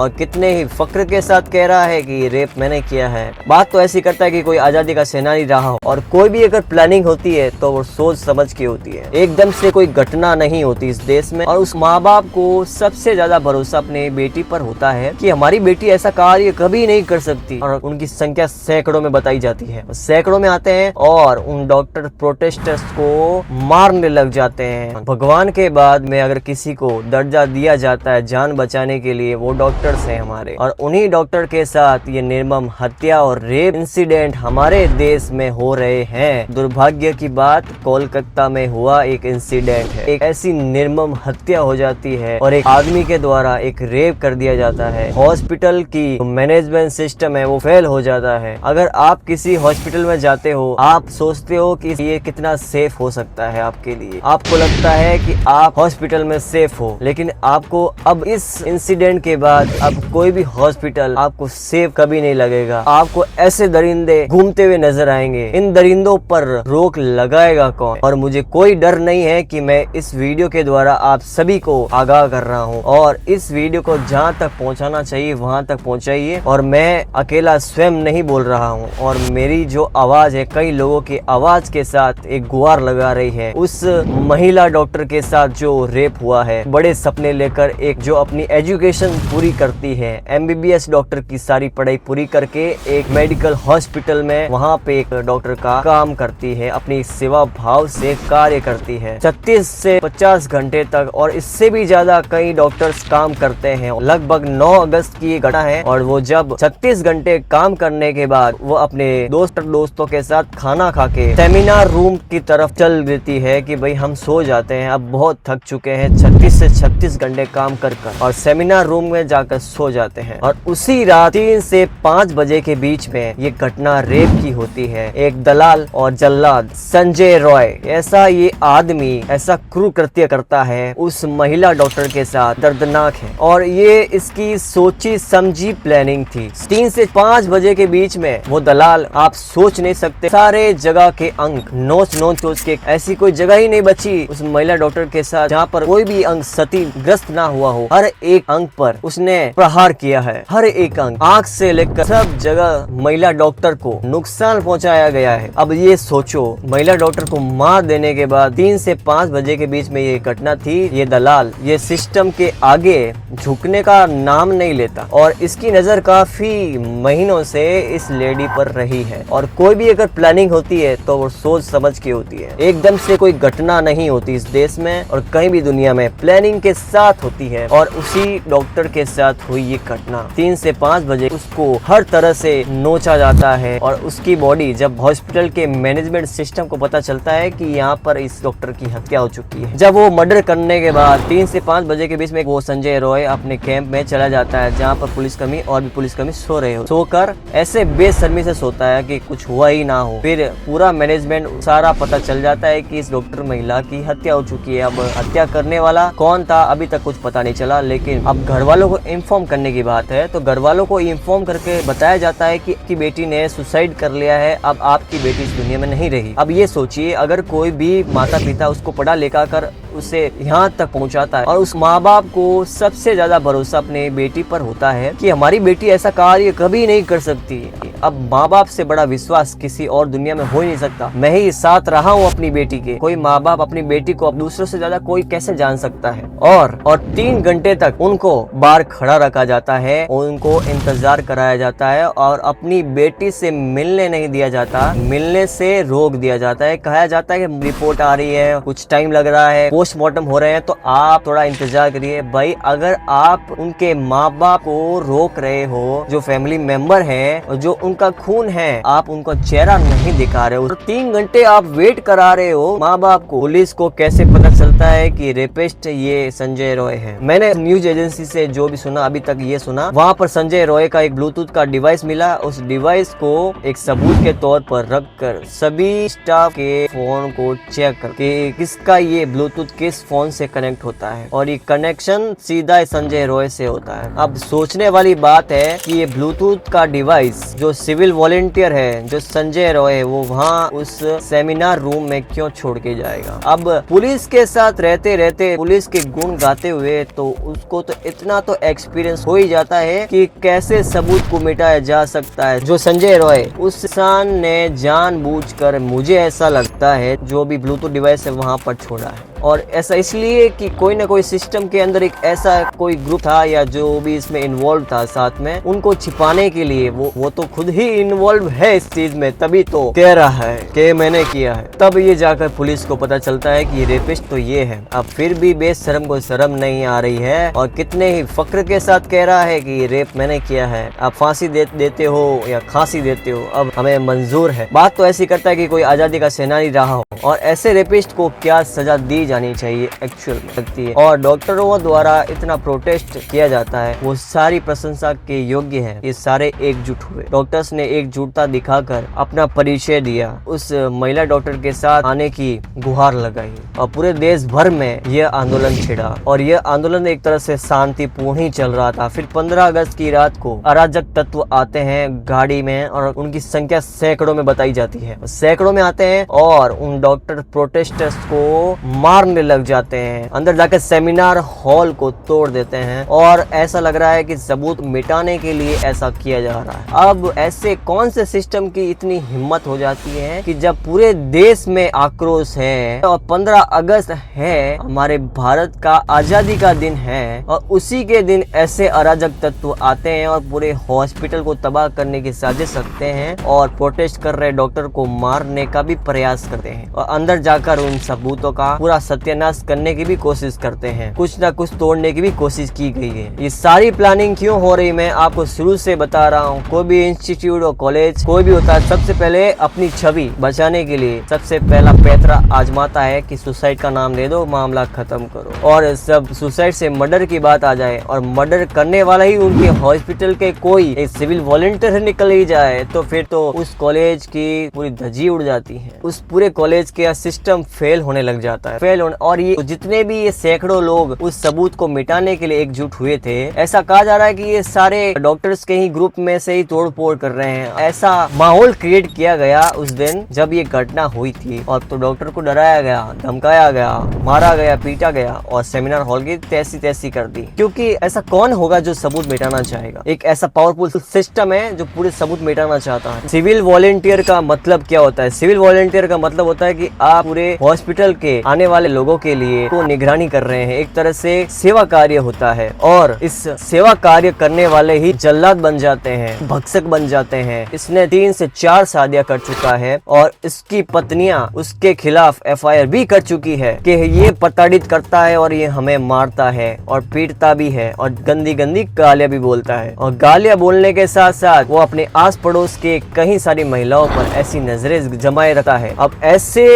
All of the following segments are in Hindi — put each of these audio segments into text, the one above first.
और कितने ही फक्र के साथ कह रहा है कि रेप मैंने किया है। बात तो ऐसी करता है कि कोई आजादी का सेनानी रहा हो। और कोई भी अगर प्लानिंग होती है तो वो सोच समझ के होती है, एकदम से कोई घटना नहीं होती इस देश में। और उस माँ बाप को सबसे ज्यादा भरोसा अपने बेटी पर होता है कि हमारी बेटी ऐसा कार्य कभी नहीं कर सकती। और उनकी संख्या सैकड़ों में बताई जाती है, सैकड़ों में आते हैं और उन डॉक्टर प्रोटेस्टर्स को मारने लग जाते हैं। भगवान के बाद में अगर किसी को दर्जा दिया जाता है जान बचाने के लिए, वो डॉक्टर्स हैं हमारे। और उन्हीं डॉक्टर के साथ ये निर्मम हत्या और रेप इंसिडेंट हमारे देश में हो रहे हैं। दुर्भाग्य की बात, कोलकाता में हुआ एक इंसिडेंट है। एक ऐसी निर्मम हत्या हो जाती है और एक आदमी के द्वारा एक रेप कर दिया जाता है। हॉस्पिटल की मैनेजमेंट सिस्टम है वो फेल हो जाता है। अगर आप किसी हॉस्पिटल में जाते हो, आप सोचते हो कि ये कितना सेफ हो सकता है आपके लिए, आपको लगता है कि आप हॉस्पिटल में सेफ हो। लेकिन आपको अब इस इंसिडेंट के बाद अब कोई भी हॉस्पिटल आपको सेफ कभी नहीं लगेगा। आपको ऐसे दरिंदे घूमते हुए नजर आएंगे। इन दरिंदों पर रोक लगाएगा कौन? और मुझे कोई डर नहीं है कि मैं इस वीडियो के द्वारा आप सभी को आगाह कर रहा हूँ। और इस वीडियो को जहाँ तक पहुँचाना चाहिए वहाँ तक पहुँचाइए। और मैं अकेला स्वयं नहीं बोल रहा हूँ, और मेरी जो आवाज है कई लोगों की आवाज के साथ एक गुहार लगा रही है उस महिला डॉक्टर के साथ जो रेप हुआ है। बड़े सपने लेकर एक जो अपनी एजुकेशन पूरी करती है, MBBS डॉक्टर की सारी पढ़ाई पूरी करके एक मेडिकल हॉस्पिटल में वहाँ पे एक डॉक्टर का काम करती है, अपनी सेवा भाव से कार्य करती है। 36 से 50 घंटे तक और इससे भी ज्यादा कई डॉक्टर्स काम करते हैं। लगभग 9 अगस्त की ये घटना है। और वो जब 36 घंटे काम करने के बाद वो अपने दोस्तों के साथ खाना खा के सेमिनार रूम की तरफ चल देती है कि भाई हम सो जाते हैं, अब बहुत थक चुके हैं 36 से 36 घंटे काम कर और सेमिनार रूम में जाकर सो जाते हैं। और उसी रात 3 से 5 बजे के बीच में ये घटना रेप की होती है। एक दलाल और जल्लाद संजय रॉय ऐसा ये आदमी ऐसा क्रूर कृत्य करता है उस महिला डॉक्टर के साथ, दर्दनाक है। और ये इसकी सोची समझी प्लानिंग थी। 3 से 5 बजे के बीच में वो दलाल, आप सोच नहीं सकते, सारे जगह के अंग नोच के, ऐसी कोई जगह ही नहीं बची उस महिला डॉक्टर के साथ जहाँ पर कोई भी अंग क्षतिग्रस्त ना हुआ हो। हर एक अंग पर उसने प्रहार किया है, हर एक अंग, आंख से लेकर सब जगह महिला डॉक्टर को नुकसान पहुंचाया गया है। अब ये सोचो, महिला डॉक्टर को मार देने के बाद 3 से 5 बजे के बीच में ये घटना थी। ये दलाल ये सिस्टम के आगे झुकने का नाम नहीं लेता और इसकी नजर काफी महीनों से इस लेडी पर रही है। और कोई भी अगर प्लानिंग होती है तो वो सोच समझ के होती है, एकदम से कोई घटना नहीं होती इस देश में और कहीं भी दुनिया में, प्लानिंग के साथ होती है। और उसी डॉक्टर के साथ हुई ये घटना 3 से 5 बजे उसको हर तरह से नोचा जाता है। और उसकी बॉडी जब हॉस्पिटल के मैनेजमेंट सिस्टम को पता चलता है कि यहाँ पर इस डॉक्टर की हत्या हो चुकी है, जब वो मर्डर करने के बाद 3 से 5 बजे के बीच में वो संजय रॉय अपने कैंप में चला जाता है जहाँ पर पुलिसकर्मी और भी पुलिसकर्मी सो रहे हो। सोकर ऐसे बेशर्मी से सोता है कि कुछ हुआ ही ना हो। फिर पूरा मैनेजमेंट सारा पता चल जाता है कि इस डॉक्टर महिला की हत्या हो चुकी है। अब हत्या करने वाला कौन था अभी तक कुछ पता नहीं चला, लेकिन अब घर वालों को इन्फॉर्म करने की बात है तो घर वालों को इन्फॉर्म करके बताया जाता है कि आपकी बेटी ने सुसाइड कर लिया है, अब आपकी बेटी इस दुनिया में नहीं रही। अब ये सोचिए, अगर कोई भी माता पिता उसको पढ़ा लिखा कर उसे यहाँ तक पहुँचाता है और उस माँ बाप को सबसे ज्यादा भरोसा अपने बेटी पर होता है कि हमारी बेटी ऐसा कार्य कभी नहीं कर सकती। अब माँ बाप से बड़ा विश्वास किसी और दुनिया में हो ही नहीं सकता। मैं ही साथ रहा हूँ अपनी बेटी के, कोई माँ बाप अपनी बेटी को अब दूसरों से ज्यादा कोई कैसे जान सकता है। और 3 घंटे तक उनको बाहर खड़ा रखा जाता है, उनको इंतजार कराया जाता है और अपनी बेटी से मिलने नहीं दिया जाता, मिलने से रोक दिया जाता है। कहा जाता है कि रिपोर्ट आ रही है, कुछ टाइम लग रहा है, पोस्टमार्टम हो रहे हैं, तो आप थोड़ा इंतजार करिए। भाई अगर आप उनके माँ बाप को रोक रहे हो, जो फैमिली मेंबर है और जो उनका खून है, आप उनको चेहरा नहीं दिखा रहे हो, 3 घंटे आप वेट करा रहे हो माँ बाप को। पुलिस को कैसे पता चलता है कि रेपिस्ट ये संजय रॉय है? मैंने न्यूज एजेंसी से जो भी सुना, अभी तक ये सुना, वहाँ पर संजय रॉय का एक ब्लूटूथ का डिवाइस मिला। उस डिवाइस को एक सबूत के तौर पर रखकर सभी स्टाफ के फोन को चेक करके किसका ये ब्लूटूथ ब्लूटूथ किस फोन से कनेक्ट होता है और ये कनेक्शन सीधा संजय रॉय से होता है। अब सोचने वाली बात है कि ये ब्लूटूथ का डिवाइस जो सिविल वॉलेंटियर है, जो संजय रॉय है, वो वहाँ उस सेमिनार रूम में क्यों छोड़ के जाएगा। अब पुलिस के साथ रहते रहते, पुलिस के गुण गाते हुए, तो उसको तो इतना तो एक्सपीरियंस हो ही जाता है कि कैसे सबूत को मिटाया जा सकता है। जो संजय रॉय, उस इंसान ने जानबूझकर, मुझे ऐसा लगता है, जो भी ब्लूटूथ डिवाइस है वहां पर छोड़ा है। और ऐसा इसलिए कि कोई ना कोई सिस्टम के अंदर एक ऐसा कोई ग्रुप था या जो भी इसमें इन्वॉल्व था साथ में, उनको छिपाने के लिए वो तो खुद ही इन्वॉल्व है इस चीज में, तभी तो कह रहा है कि मैंने किया है। तब ये जाकर पुलिस को पता चलता है कि रेपिस्ट तो ये है। अब फिर भी बेशरम को शर्म नहीं आ रही है और कितने ही फक्र के साथ कह रहा है कि रेप मैंने किया है। आप फांसी देते हो या फांसी देते हो, अब हमें मंजूर है। बात तो ऐसी करता है कि कोई आजादी का सेनानी रहा हो। और ऐसे रेपिस्ट को क्या सजा दी जानी चाहिए एक्चुअल में लगती है। और डॉक्टरों द्वारा इतना प्रोटेस्ट किया जाता है, वो सारी प्रशंसा के योग्य है। ये सारे एकजुट हुए, डॉक्टर्स ने एकजुटता दिखाकर अपना परिचय दिया, उस महिला डॉक्टर के साथ आने की गुहार लगाई और पूरे देश भर में यह आंदोलन छिड़ा। और यह आंदोलन एक तरह से शांतिपूर्ण ही चल रहा था। फिर 15 अगस्त की रात को अराजक तत्व आते हैं गाड़ी में और उनकी संख्या सैकड़ों में बताई जाती है। सैकड़ों में आते हैं और उन डॉक्टर प्रोटेस्टर्स को मारने लग जाते हैं, अंदर जाकर सेमिनार हॉल को तोड़ देते हैं और ऐसा लग रहा है कि सबूत मिटाने के लिए ऐसा किया जा रहा है। अब ऐसे कौन से सिस्टम की इतनी हिम्मत हो जाती है कि जब पूरे देश में आक्रोश है और 15 अगस्त है, हमारे भारत का आजादी का दिन है, और उसी के दिन ऐसे अराजक तत्व आते हैं और पूरे हॉस्पिटल को तबाह करने की साजिश रखते हैं और प्रोटेस्ट कर रहे डॉक्टर को मारने का भी प्रयास करते हैं और अंदर जाकर उन सबूतों का पूरा सत्यानाश करने की भी कोशिश करते हैं। कुछ ना कुछ तोड़ने की भी कोशिश की गई है। ये सारी प्लानिंग क्यों हो रही, मैं आपको शुरू से बता रहा हूँ। कोई भी इंस्टीट्यूट और कॉलेज कोई भी होता है, सबसे पहले अपनी छवि बचाने के लिए सबसे पहला पैंतरा आजमाता है कि सुसाइड का नाम दे दो, मामला खत्म करो। और सब सुसाइड से मर्डर की बात आ जाए और मर्डर करने वाला ही उनके हॉस्पिटल के कोई एक सिविल वॉलंटियर निकल ही जाए, तो फिर तो उस कॉलेज की पूरी धज्जी उड़ जाती है। उस पूरे कॉलेज के सिस्टम फेल होने लग जाता है, फेल होने। और ये जितने भी ये सैकड़ों लोग उस सबूत को मिटाने के लिए एकजुट हुए थे, ऐसा कहा जा रहा है कि ये सारे डॉक्टर्स के ही ग्रुप में से ही तोड़ फोड़ कर रहे हैं। ऐसा माहौल क्रिएट किया गया उस दिन जब ये घटना हुई थी, और तो डॉक्टर को डराया गया, धमकाया गया, मारा गया, पीटा गया और सेमिनार हॉल की तैसी कर दी। क्योंकि ऐसा कौन होगा जो सबूत मिटाना चाहेगा। एक ऐसा पावरफुल सिस्टम है जो पूरे सबूत मिटाना चाहता है। सिविल वॉलेंटियर का मतलब क्या होता है? सिविल वॉलेंटियर का मतलब होता है कि आप पूरे हॉस्पिटल के आने वाले लोगों के लिए को निगरानी कर रहे हैं। एक तरह से सेवा कार्य होता है और इस सेवा कार्य करने वाले ही जल्लाद बन जाते हैं, भक्षक बन जाते हैं। इसने 3 से 4 शादियां कर चुका है और इसकी पत्नियां उसके खिलाफ FIR भी कर चुकी है कि ये प्रताड़ित करता है और ये हमें मारता है और पीटता भी है और गंदी गंदी गालियां भी बोलता है। और गालियां बोलने के साथ साथ वो अपने आस पड़ोस के कई सारी महिलाओं पर ऐसी नजरें जमाए रखता है। अब ऐसे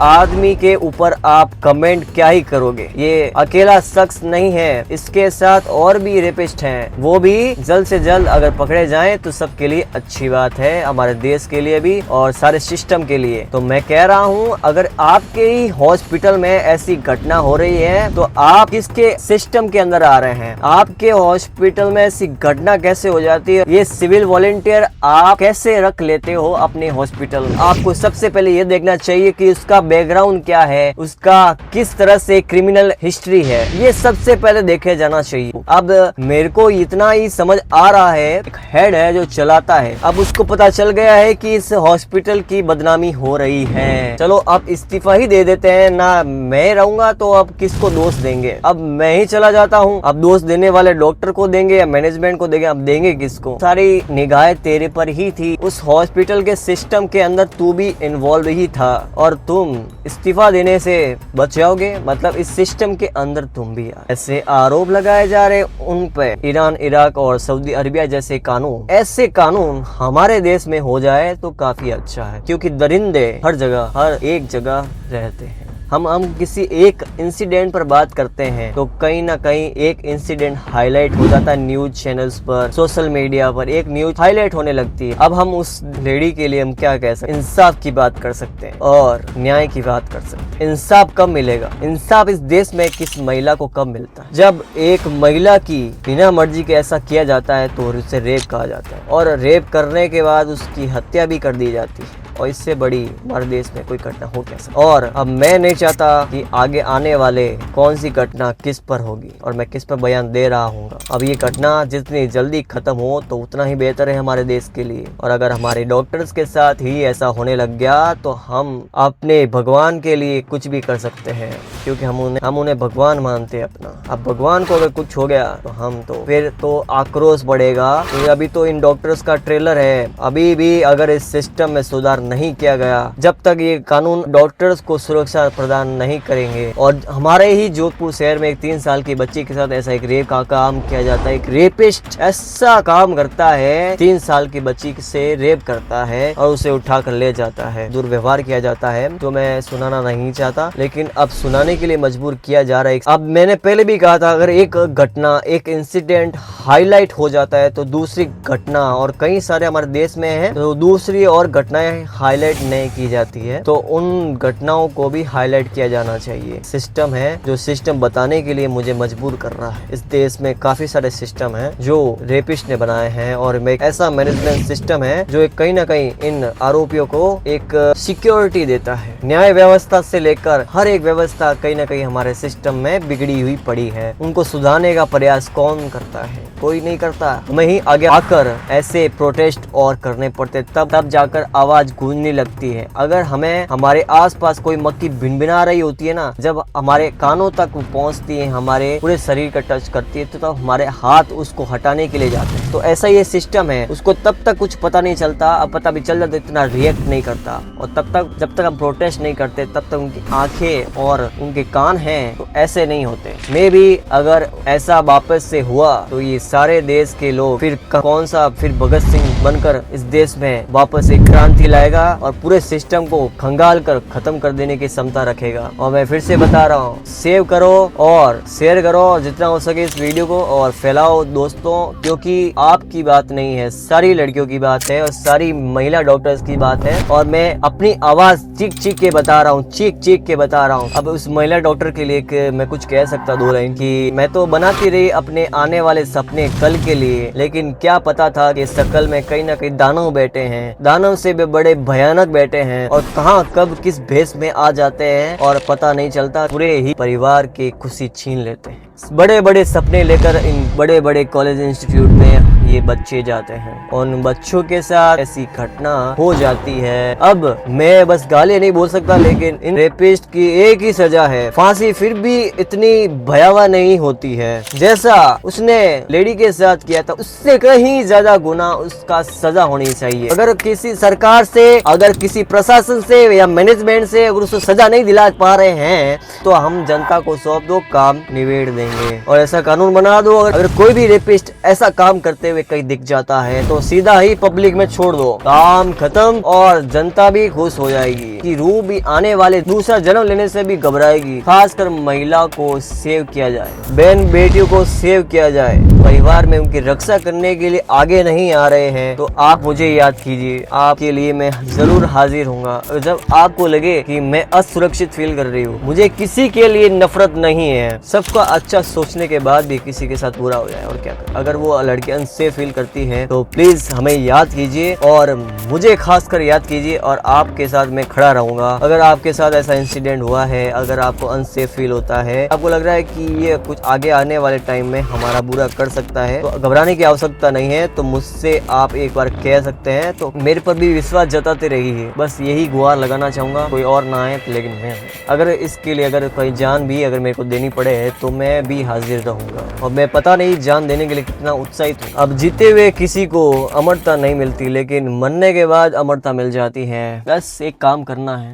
आदमी के ऊपर आप कमेंट क्या ही करोगे। ये अकेला शख्स नहीं है, इसके साथ और भी रेपिस्ट हैं। वो भी जल्द से जल्द अगर पकड़े जाएं तो सबके लिए अच्छी बात है, हमारे देश के लिए भी और सारे सिस्टम के लिए। तो मैं कह रहा हूँ, अगर आपके ही हॉस्पिटल में ऐसी घटना हो रही है तो आप किसके सिस्टम के अंदर आ रहे हैं? आपके हॉस्पिटल में ऐसी घटना कैसे हो जाती है? ये सिविल वॉलेंटियर आप कैसे रख लेते हो अपने हॉस्पिटल में? आपको सबसे पहले ये देखना चाहिए कि उसका बैकग्राउंड क्या है, उसका किस तरह से क्रिमिनल हिस्ट्री है, ये सबसे पहले देखे जाना चाहिए। अब मेरे को इतना ही समझ आ रहा है, एक हेड है जो चलाता है, अब उसको पता चल गया है कि इस हॉस्पिटल की बदनामी हो रही है, चलो अब इस्तीफा ही दे देते हैं ना, मैं रहूंगा तो अब किसको दोष देंगे? अब मैं ही चला जाता हूँ, अब दोष देने वाले डॉक्टर को देंगे या मैनेजमेंट को देंगे? अब देंगे किसको? सारी निगाहें तेरे पर ही थी, उस हॉस्पिटल के सिस्टम के अंदर तू भी इन्वॉल्व ही था और तुम इस्तीफा देने से बच जाओगे? मतलब इस सिस्टम के अंदर तुम भी ऐसे आरोप लगाए जा रहे उन पे। ईरान, इराक और सऊदी अरबिया जैसे कानून, ऐसे कानून हमारे देश में हो जाए तो काफी अच्छा है, क्योंकि दरिंदे हर जगह, हर एक जगह रहते हैं। हम किसी एक इंसिडेंट पर बात करते हैं तो कहीं ना कहीं एक इंसिडेंट हाईलाइट हो जाता है न्यूज चैनल्स पर, सोशल मीडिया पर एक न्यूज हाईलाइट होने लगती है। अब हम उस लेडी के लिए हम क्या कह सकते हैं, इंसाफ की बात कर सकते हैं और न्याय की बात कर सकते हैं। इंसाफ कब मिलेगा? इंसाफ इस देश में किस महिला को कब मिलता है? जब एक महिला की बिना मर्जी के ऐसा किया जाता है तो उसे रेप कहा जाता है, और रेप करने के बाद उसकी हत्या भी कर दी जाती है, और इससे बड़ी हमारे देश में कोई घटना हो कैसे। और अब मैं नहीं चाहता कि आगे आने वाले कौन सी घटना किस पर होगी और मैं किस पर बयान दे रहा हूँ। अब ये घटना जितनी जल्दी खत्म हो तो उतना ही बेहतर है हमारे देश के लिए। और अगर हमारे डॉक्टर्स के साथ ही ऐसा होने लग गया तो हम अपने भगवान के लिए कुछ भी कर सकते हैं, क्योंकि हम उन्हें भगवान मानते हैं अपना। अब भगवान को अगर कुछ हो गया तो हम तो फिर तो आक्रोश बढ़ेगा। तो अभी तो इन डॉक्टर्स का ट्रेलर है, अभी भी अगर इस सिस्टम में सुधार नहीं किया गया, जब तक ये कानून डॉक्टर्स को सुरक्षा प्रदान नहीं करेंगे। और हमारे ही जोधपुर शहर में एक 3 साल की बच्ची के साथ ऐसा एक रेप का काम किया जाता है। एक रेपिस्ट ऐसा काम करता है, 3 साल की बच्ची से रेप करता है और उसे उठाकर ले जाता है, दुर्व्यवहार किया जाता है। तो मैं सुनाना नहीं चाहता, लेकिन अब सुनाने के लिए मजबूर किया जा रहा है। अब मैंने पहले भी कहा था, अगर एक घटना, एक इंसिडेंट हाईलाइट हो जाता है तो दूसरी घटना, और कई सारे हमारे देश में है तो दूसरी और घटनाएं हाईलाइट नहीं की जाती है, तो उन घटनाओं को भी हाईलाइट किया जाना चाहिए। सिस्टम है जो सिस्टम बताने के लिए मुझे मजबूर कर रहा है। इस देश में काफी सारे सिस्टम हैं जो रेपिस्ट ने बनाए हैं, और एक ऐसा मैनेजमेंट सिस्टम है जो कहीं ना कहीं इन आरोपियों को एक सिक्योरिटी देता है। न्याय व्यवस्था से लेकर हर एक व्यवस्था कहीं ना कहीं हमारे सिस्टम में बिगड़ी हुई पड़ी है। उनको सुधारने का प्रयास कौन करता है? कोई नहीं करता। हमें ही आगे आकर ऐसे प्रोटेस्ट और करने पड़ते, तब जाकर आवाज गूंजने लगती है। अगर हमें हमारे आसपास कोई मक्खी भिनभिना रही होती है ना, जब हमारे कानों तक पहुंचती है, हमारे पूरे शरीर का टच करती है, तो हमारे हाथ उसको हटाने के लिए जाते हैं। तो ऐसा ये सिस्टम है, उसको तब तक कुछ पता नहीं चलता, अब पता भी चल जाता इतना रिएक्ट नहीं करता। और तब तक जब तक हम प्रोटेस्ट नहीं करते तब तक उनकी आंखें और उनके कान हैं तो ऐसे नहीं होते। मे भी अगर ऐसा वापस से हुआ तो ये सारे देश के लोग फिर कौन सा फिर भगत सिंह बनकर इस देश में वापस एक क्रांति लाएगा और पूरे सिस्टम को खंगाल कर खत्म कर देने की क्षमता रखेगा। और मैं फिर से बता रहा हूँ, सेव करो और शेयर करो और जितना हो सके इस वीडियो को और फैलाओ दोस्तों, क्योंकि आपकी बात नहीं है, सारी लड़कियों की बात है और सारी महिला डॉक्टर्स की बात है। और मैं अपनी आवाज चीख चीख के बता रहा हूँ, चीख के बता रहा हूँ। अब उस महिला डॉक्टर के लिए मैं कुछ कह सकता 2 लाइन की, मैं तो बनाती रही अपने आने वाले सपने कल के लिए, लेकिन क्या पता था कि शकल में कहीं ना कहीं दानव बैठे हैं, दानव से भी बड़े भयानक बैठे हैं, और कहां कब किस भेष में आ जाते हैं और पता नहीं चलता, पूरे ही परिवार की खुशी छीन लेते हैं। बड़े बड़े सपने लेकर इन बड़े बड़े कॉलेज इंस्टीट्यूट में ये बच्चे जाते हैं और उन बच्चों के साथ ऐसी घटना हो जाती है। अब मैं बस गाली नहीं बोल सकता, लेकिन इन रेपिस्ट की एक ही सजा है, फांसी। फिर भी इतनी भयावह नहीं होती है जैसा उसने लेडी के साथ किया था, उससे कहीं ज्यादा गुना उसका सजा होनी चाहिए। अगर किसी सरकार से, अगर किसी प्रशासन से या मैनेजमेंट से अगर उसको सजा नहीं दिला पा रहे हैं तो हम जनता को सौंप दो, काम निबेड़ देंगे और ऐसा कानून बना दो। अगर कोई भी रेपिस्ट ऐसा काम करते हुए कहीं दिख जाता है तो सीधा ही पब्लिक में छोड़ दो, काम खत्म और जनता भी खुश हो जाएगी कि रूह भी आने वाले दूसरा जन्म लेने से भी घबराएगी। खासकर महिला को सेव किया जाए, बहन बेटियों को सेव किया जाए, परिवार में उनकी रक्षा करने के लिए आगे नहीं आ रहे हैं तो आप मुझे याद कीजिए, आपके लिए मैं जरूर हाजिर हूँगा। जब आपको लगे कि मैं असुरक्षित फील कर रही हूँ, मुझे किसी के लिए नफरत नहीं है, सबका अच्छा सोचने के बाद भी किसी के साथ बुरा हो जाए और क्या कर। अगर वो लड़की अनसेफ फील करती है तो प्लीज हमें याद कीजिए और मुझे खासकर याद कीजिए और आपके साथ मैं खड़ा रहूंगा। अगर आपके साथ ऐसा इंसिडेंट हुआ है, अगर आपको अनसेफ फील होता है, आपको लग रहा है कि ये कुछ आगे आने वाले टाइम में हमारा बुरा कर सकता है, तो घबराने की आवश्यकता नहीं है। तो मुझसे आप एक बार कह सकते हैं, तो मेरे पर भी विश्वास जताते रहिए। बस यही गुहार लगाना चाहूंगा, कोई और ना है लेकिन मैं। अगर इसके लिए अगर कोई जान भी अगर मेरे को देनी पड़े तो मैं भी हाजिर रहूंगा। और मैं पता नहीं जान देने के लिए कितना उत्साहित हूँ। अब जीते हुए किसी को अमरता नहीं मिलती, लेकिन मरने के बाद अमरता मिल जाती है। बस एक काम करना है,